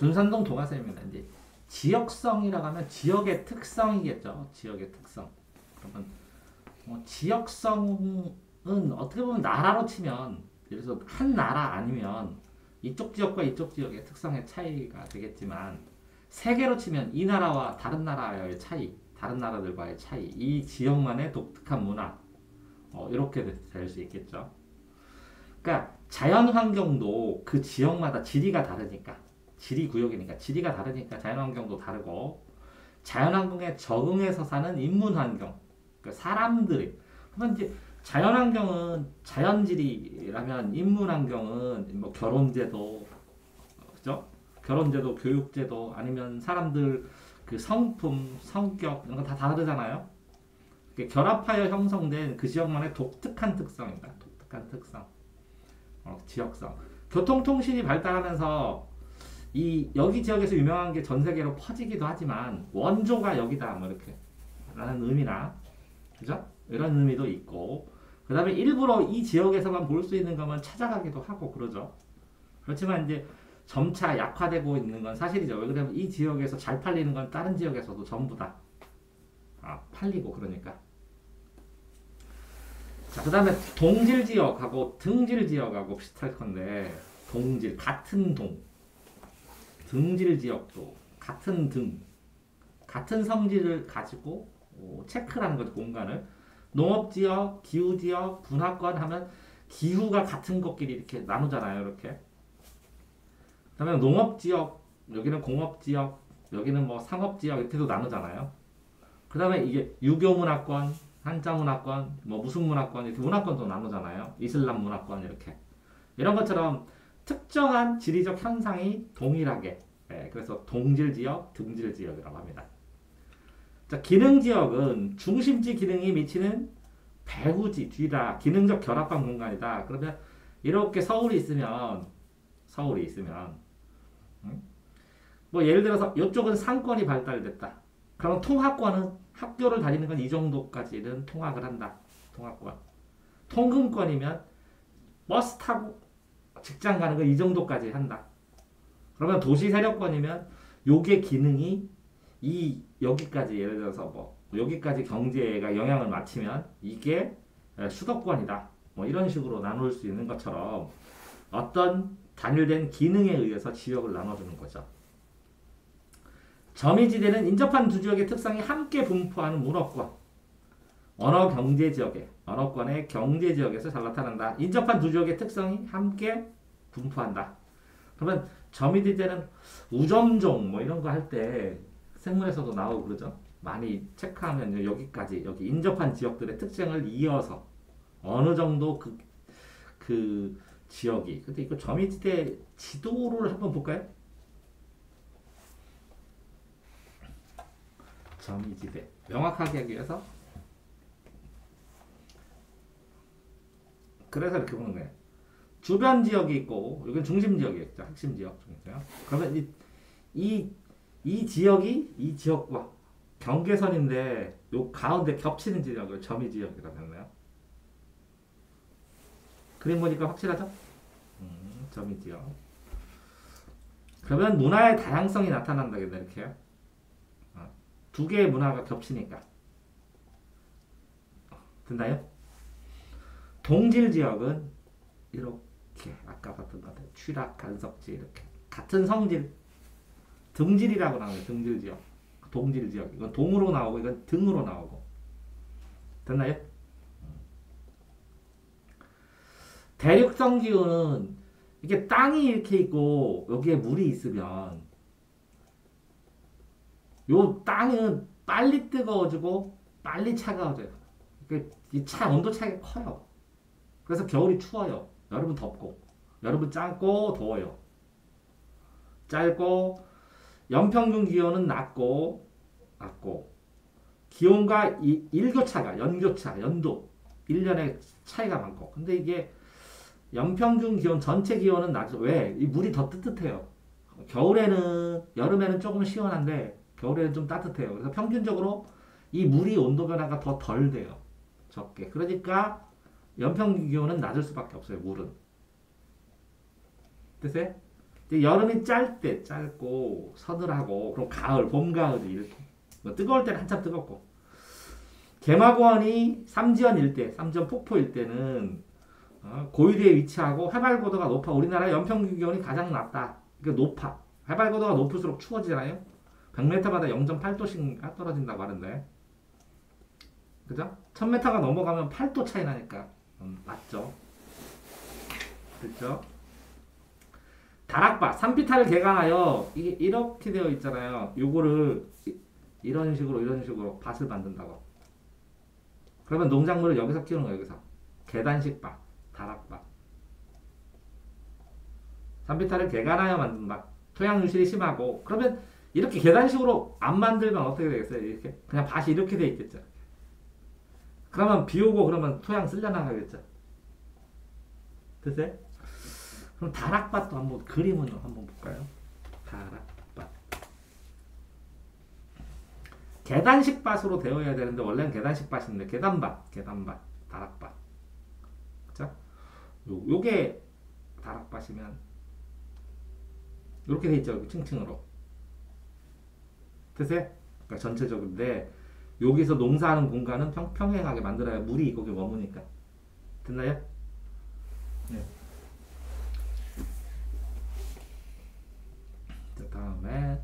둔산동 동화쌤입니다. 이제 지역성이라고 하면 지역의 특성이겠죠. 지역의 특성. 그러면 지역성은 어떻게 보면 나라로 치면 예를 들어서 한 나라 아니면 이쪽 지역과 이쪽 지역의 특성의 차이가 되겠지만 세계로 치면 이 나라와 다른 나라의 차이, 다른 나라들과의 차이, 이 지역만의 독특한 문화 이렇게 될 수 있겠죠. 그러니까 자연 환경도 그 지역마다 지리가 다르니까 지리 구역이니까 지리가 다르니까 자연 환경도 다르고 자연 환경에 적응해서 사는 인문 환경 그러니까 사람들이 그러면 이제 자연 환경은 자연지리라면 인문 환경은 뭐 결혼제도 그죠? 결혼제도, 교육제도 아니면 사람들 그 성품, 성격 이런 거 다 다르잖아요. 결합하여 형성된 그 지역만의 독특한 특성입니다. 독특한 특성. 지역성. 교통통신이 발달하면서 이 여기 지역에서 유명한 게 전 세계로 퍼지기도 하지만 원조가 여기다 뭐 이렇게 라는 의미나 그죠? 이런 의미도 있고 그 다음에 일부러 이 지역에서만 볼 수 있는 것만 찾아가기도 하고 그러죠. 그렇지만 이제 점차 약화되고 있는 건 사실이죠. 왜 그러면 이 지역에서 잘 팔리는 건 다른 지역에서도 전부 다 팔리고 그러니까. 자, 그 다음에 동질 지역하고 등질 지역하고 비슷할 건데 동질, 같은 동 등질 지역도 같은 등 같은 성질을 가지고 체크라는 거죠. 공간을 농업지역, 기후지역, 분화권 하면 기후가 같은 것끼리 이렇게 나누잖아요. 이렇게 그 다음에 농업지역 여기는 공업지역 여기는 뭐 상업지역 이렇게도 나누잖아요. 그 다음에 이게 유교문화권 한자 문화권, 뭐 무슨 문화권 이렇게 문화권도 나누잖아요. 이슬람 문화권 이렇게 이런 것처럼 특정한 지리적 현상이 동일하게 그래서 동질 지역, 등질 지역이라고 합니다. 자, 기능 지역은 중심지 기능이 미치는 배후지 뒤다 기능적 결합한 공간이다. 그러면 이렇게 서울이 있으면 뭐 예를 들어서 이쪽은 상권이 발달됐다. 그러면 통합권은 학교를 다니는 건 이 정도까지는 통학을 한다. 통합권. 통금권이면 버스 타고 직장 가는 건 이 정도까지 한다. 그러면 도시 세력권이면 요게 기능이 여기까지 예를 들어서 뭐 여기까지 경제가 영향을 미치면 이게 수도권이다. 뭐 이런 식으로 나눌 수 있는 것처럼 어떤 단일된 기능에 의해서 지역을 나눠주는 거죠. 점이지대는 인접한 두 지역의 특성이 함께 분포하는 문어권, 언어경제지역에, 언어권의 경제지역에서 잘 나타난다. 인접한 두 지역의 특성이 함께 분포한다. 그러면 점이지대는 우점종 뭐 이런 거 할 때 생문에서도 나오고 그러죠. 많이 체크하면 여기까지 여기 인접한 지역들의 특징을 이어서 어느 정도 그 지역이 근데 이거 점이지대 지도를 한번 볼까요? 점이지대 명확하게 하기 위해서 그래서 이렇게 보는 거예요. 주변 지역이 있고 여기는 중심 지역이겠죠. 핵심 지역 중이죠. 그러면 이 지역이 이 지역과 경계선인데 요 가운데 겹치는 지역을 점이 지역이라고 했나요? 그림 보니까 확실하죠? 점이 지역. 그러면 문화의 다양성이 나타난다겠네 이렇게요. 두 개의 문화가 겹치니까. 됐나요? 동질 지역은 이렇게 아까 봤던 것 같아요. 취락, 간섭지 이렇게 같은 성질 등질이라고 나와요. 등질 지역, 동질 지역. 이건 동으로 나오고 이건 등으로 나오고. 됐나요? 대륙성 기후는 이게 땅이 이렇게 있고 여기에 물이 있으면 요 땅은 빨리 뜨거워지고 빨리 차가워져요. 이 온도 차이가 커요. 그래서 겨울이 추워요. 여름은 덥고 여름은 짧고 더워요. 짧고 연평균 기온은 낮고 기온과 일교차가 연교차, 연도 1년에 차이가 많고 근데 이게 연평균 기온 전체 기온은 낮죠. 왜? 이 물이 더 뜨뜻해요. 여름에는 조금 시원한데 겨울에는 좀 따뜻해요. 그래서 평균적으로 이 물이 온도 변화가 더 덜 돼요. 적게. 그러니까 연평균 기온은 낮을 수밖에 없어요. 물은. 됐어요? 근데 여름이 짧고 서늘하고 그럼 가을, 봄, 가을이 이렇게 뭐 뜨거울 때는 한참 뜨겁고 개마고원이 삼지연 일대, 삼지연 폭포 일대는 고유리에 위치하고 해발 고도가 높아. 우리나라 연평균 기온이 가장 낮다. 그러니까 높아. 해발 고도가 높을수록 추워지잖아요. 100m마다 0.8도씩 떨어진다고 하는데, 그죠? 1000m가 넘어가면 8도 차이 나니까 맞죠? 그렇죠? 다락밭, 산비탈을 개간하여 이게 이렇게 되어 있잖아요. 요거를 이런 식으로 밭을 만든다고. 그러면 농작물을 여기서 키우는 거예요. 여기서 계단식 밭, 다락밭. 산비탈을 개간하여 만든 밭. 토양 유실이 심하고 그러면 이렇게 계단식으로 안 만들면 어떻게 되겠어요? 이렇게 그냥 밭이 이렇게 돼 있겠죠. 그러면 비 오고 그러면 토양 쓸려나가겠죠. 됐어요? 그럼 다락밭도 한번 그림을 한번 볼까요? 다락밭. 계단식 밭으로 되어야 되는데 원래는 계단식 밭인데 계단밭, 다락밭. 그죠? 요게 다락밭이면 이렇게 돼 있죠. 층층으로. 됐어요? 그러니까 전체적인데 여기서 농사하는 공간은 평행하게 만들어야 물이 거기 머무니까. 됐나요? 네. 다음에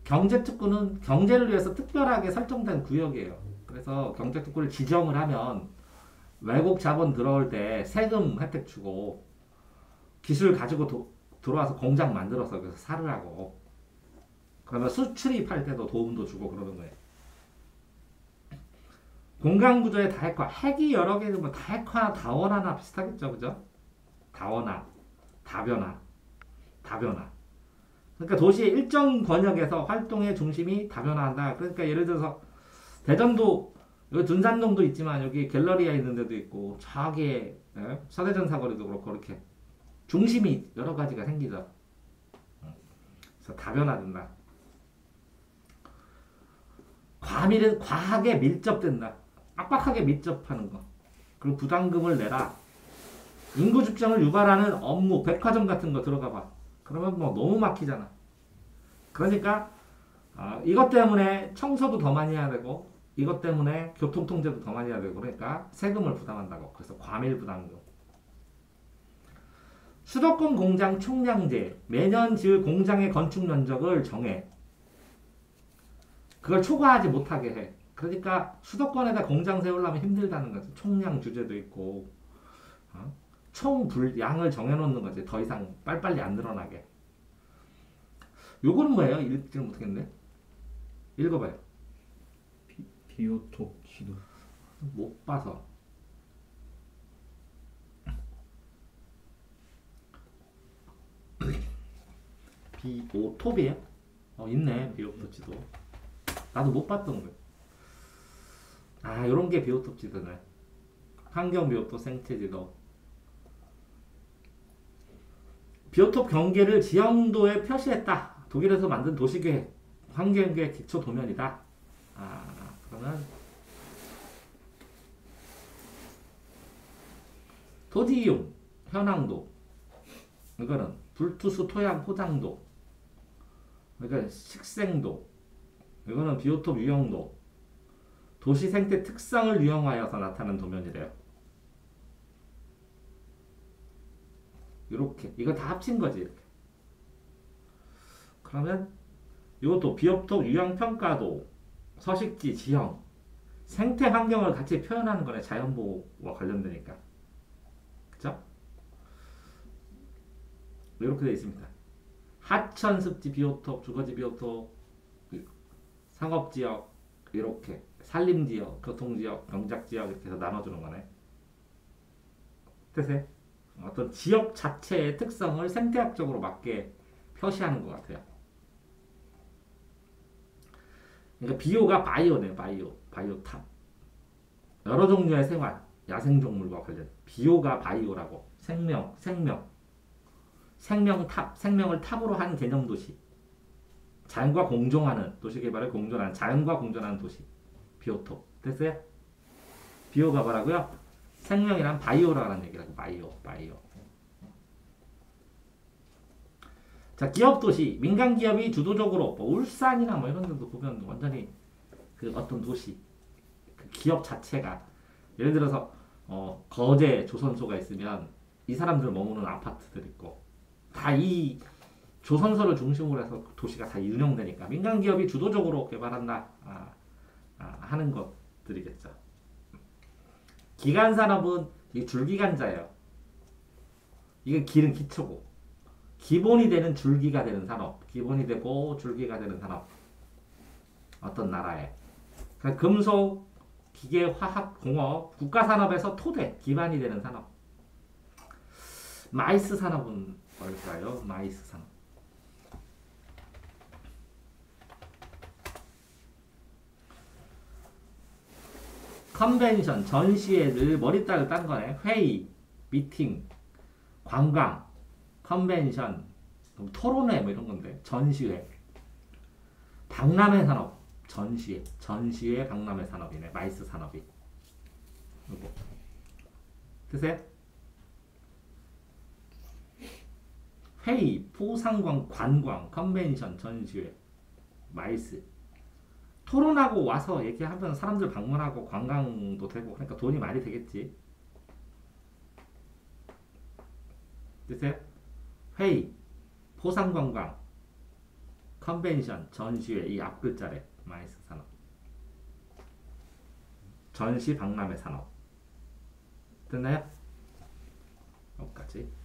경제특구는 경제를 위해서 특별하게 설정된 구역이에요. 그래서 경제특구를 지정을 하면 외국 자본 들어올 때 세금 혜택 주고 기술 가지고 들어와서 공장 만들어서 그래서 살으라고. 그러면 수출입할 때도 도움도 주고 그러는 거예요. 공간구조의 다핵화, 핵이 여러 개 있으면 다핵화, 다원화나 비슷하겠죠, 그죠? 다원화, 다변화. 그러니까 도시의 일정 권역에서 활동의 중심이 다변화한다. 그러니까 예를 들어서 대전도 여기 둔산동도 있지만 여기 갤러리아 있는 데도 있고 저기 서대전 사거리도 그렇고 그렇게 중심이 여러 가지가 생기죠. 그래서 다변화된다. 과밀은 과하게 밀접된다. 빡빡하게 밀접하는 거. 그리고 부담금을 내라. 인구 집중을 유발하는 업무, 백화점 같은 거 들어가 봐. 그러면 뭐 너무 막히잖아. 그러니까 이것 때문에 청소도 더 많이 해야 되고 이것 때문에 교통통제도 더 많이 해야 되고 그러니까 세금을 부담한다고. 그래서 과밀 부담금. 수도권 공장 총량제. 매년 지을 공장의 건축 면적을 정해. 그걸 초과하지 못하게 해. 그러니까 수도권에다 공장 세우려면 힘들다는 거지. 총량 규제도 있고 총 양을 정해놓는 거지. 더 이상 빨리빨리 안 늘어나게. 요거는 뭐예요? 읽지를 못하겠네. 읽어봐요. 비오톱 지도. 못 봐서. 비오톱이에요? 있네. 비오톱 지도. 나도 못 봤던 거예요. 요런 게 비오톱 지도네. 환경 비오톱 생태 지도. 비오톱 경계를 지형도에 표시했다. 독일에서 만든 도시계획, 환경계획 기초 도면이다. 그러면 토지 이용, 현황도. 이거는 불투수 토양 포장도. 그러니까 식생도. 이거는 비오톱 유형도. 도시 생태 특성을 유형하여서 나타나는 도면이래요. 이렇게 이거 다 합친 거지. 이렇게. 그러면 이것도 비오톱 유형평가도, 서식지, 지형, 생태 환경을 같이 표현하는 거네. 자연보호와 관련되니까. 그쵸? 이렇게 되어 있습니다. 하천, 습지, 비오톱, 주거지, 비오톱, 상업지역, 이렇게 산림지역, 교통지역, 경작지역 이렇게 해서 나눠주는 거네. 됐어요? 어떤 지역 자체의 특성을 생태학적으로 맞게 표시하는 것 같아요. 그러니까 비오가 바이오네요. 바이오탑. 여러 종류의 생활, 야생동물과 관련. 비오가 바이오라고. 생명탑, 생명을 탑으로 한 개념 도시. 자연과 공존하는, 도시개발을 공존하는, 자연과 공존하는 도시. 비오톱. 됐어요? 비오가 뭐라고요? 생명이란 바이오라는 얘기라고. 바이오. 자, 기업 도시, 민간 기업이 주도적으로 뭐 울산이나 뭐 이런 데도 보면 완전히 그 어떤 도시, 그 기업 자체가 예를 들어서 거제 조선소가 있으면 이 사람들 머무는 아파트들 있고 다 이 조선소를 중심으로 해서 도시가 다 운영되니까 민간 기업이 주도적으로 개발한다 하는 것들이겠죠. 기간 산업은 이게 줄기간자예요. 이게 길은 기초고 기본이 되는 줄기가 되는 산업, 기본이 되고 줄기가 되는 산업. 어떤 나라에 그러니까 금속, 기계, 화학, 공업, 국가 산업에서 토대, 기반이 되는 산업. 마이스 산업은 뭘까요? 마이스 산업. 컨벤션, 전시회 늘 머리따를 딴 거네. 회의, 미팅, 관광, 컨벤션, 토론회 뭐 이런 건데. 전시회. 박람회 산업. 전시회. 전시회 박람회 산업이네. 마이스 산업이. 이거. 드세요? 회의, 포상관, 관광, 컨벤션, 전시회. 마이스. 토론하고 와서 얘기하면 사람들 방문하고 관광도 되고 그러니까 돈이 많이 되겠지. 됐어요? 회의, 포상관광, 컨벤션, 전시회 이 앞글자래. 마이스 산업. 전시 박람회 산업. 됐나요? 여기까지.